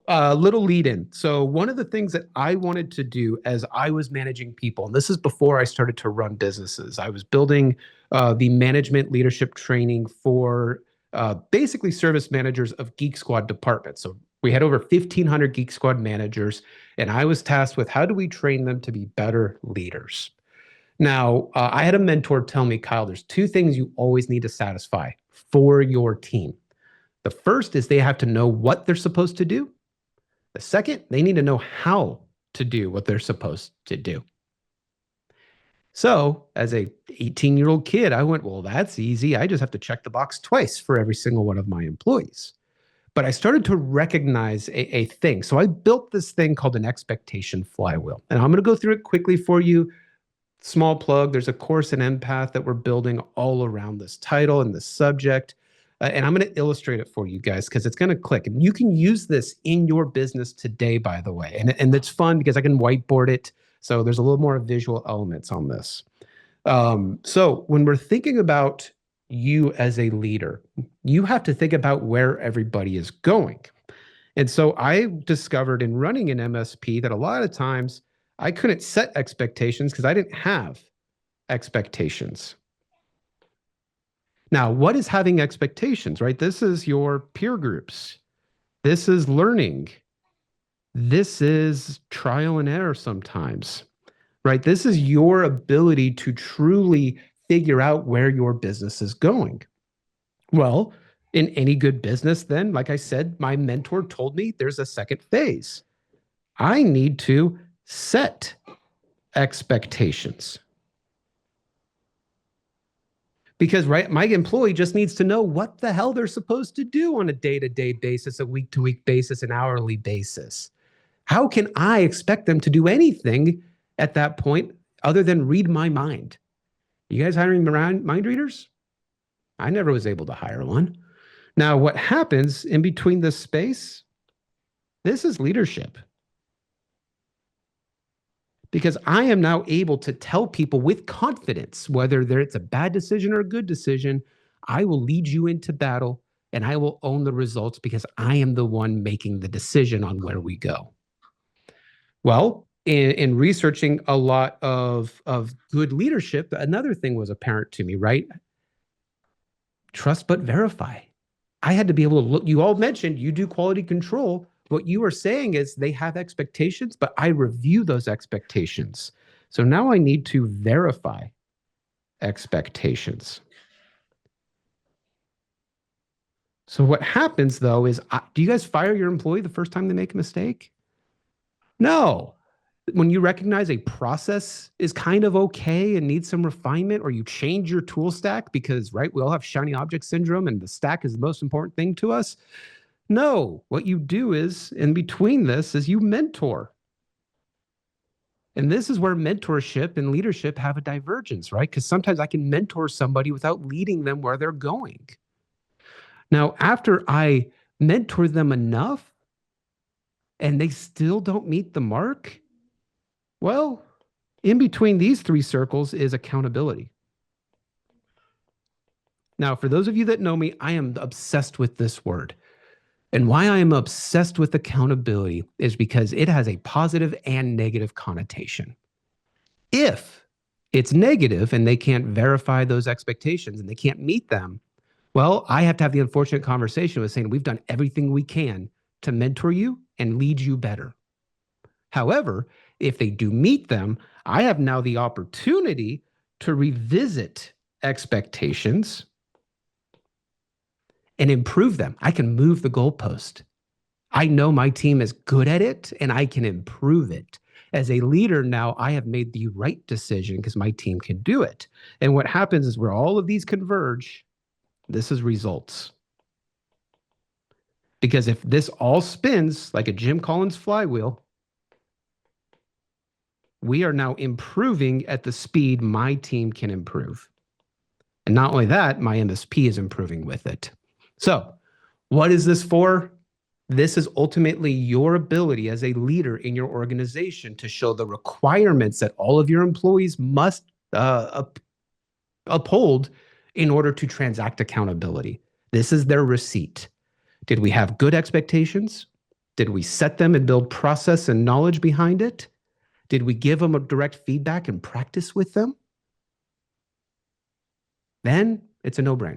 little lead in. So one of the things that I wanted to do as I was managing people, and this is before I started to run businesses, I was building the management leadership training for basically service managers of Geek Squad departments. So we had over 1,500 Geek Squad managers, and I was tasked with how do we train them to be better leaders. Now, I had a mentor tell me, Kyle, there's two things you always need to satisfy for your team. The first is they have to know what they're supposed to do. The second, they need to know how to do what they're supposed to do. So as a 18-year-old kid, I went, well, that's easy. I just have to check the box twice for every single one of my employees. But I started to recognize a thing. So I built this thing called an expectation flywheel. And I'm going to go through it quickly for you. Small plug, there's a course in Empath that we're building all around this title and this subject. And I'm going to illustrate it for you guys because it's going to click. And you can use this in your business today, by the way. And it's fun because I can whiteboard it. So there's a little more visual elements on this. So when we're thinking about you as a leader, you have to think about where everybody is going. And so I discovered in running an MSP that a lot of times I couldn't set expectations because I didn't have expectations. Now, what is having expectations, right? This is your peer groups. This is learning. This is trial and error sometimes, right? This is your ability to truly figure out where your business is going. Well, in any good business, then, like I said, my mentor told me there's a second phase. I need to set expectations. Because, right, my employee just needs to know what the hell they're supposed to do on a day-to-day basis, a week-to-week basis, an hourly basis. How can I expect them to do anything at that point other than read my mind? You guys hiring mind readers? I never was able to hire one. Now, what happens in between this space? This is leadership. Because I am now able to tell people with confidence, whether it's a bad decision or a good decision, I will lead you into battle and I will own the results because I am the one making the decision on where we go. Well, in researching a lot of good leadership, another thing was apparent to me, right? Trust but verify. I had to be able to look, you all mentioned you do quality control. What you are saying is they have expectations, but I review those expectations. So now I need to verify expectations. So what happens though is, do you guys fire your employee the first time they make a mistake? No. When you recognize a process is kind of okay and needs some refinement, or you change your tool stack because, right, we all have shiny object syndrome and the stack is the most important thing to us. No, what you do is, in between this, is you mentor. And this is where mentorship and leadership have a divergence, right? Because sometimes I can mentor somebody without leading them where they're going. Now, after I mentor them enough and they still don't meet the mark, well, in between these three circles is accountability. Now, for those of you that know me, I am obsessed with this word. And why I am obsessed with accountability is because it has a positive and negative connotation. If it's negative and they can't verify those expectations and they can't meet them, well, I have to have the unfortunate conversation with saying, we've done everything we can to mentor you and lead you better. However, if they do meet them, I have now the opportunity to revisit expectations and improve them. I can move the goalpost. I know my team is good at it and I can improve it. As a leader now, I have made the right decision because my team can do it. And what happens is where all of these converge, this is results. Because if this all spins like a Jim Collins flywheel, we are now improving at the speed my team can improve. And not only that, my MSP is improving with it. So what is this for? This is ultimately your ability as a leader in your organization to show the requirements that all of your employees must uphold in order to transact accountability. This is their receipt. Did we have good expectations? Did we set them and build process and knowledge behind it? Did we give them a direct feedback and practice with them? Then it's a no-brainer.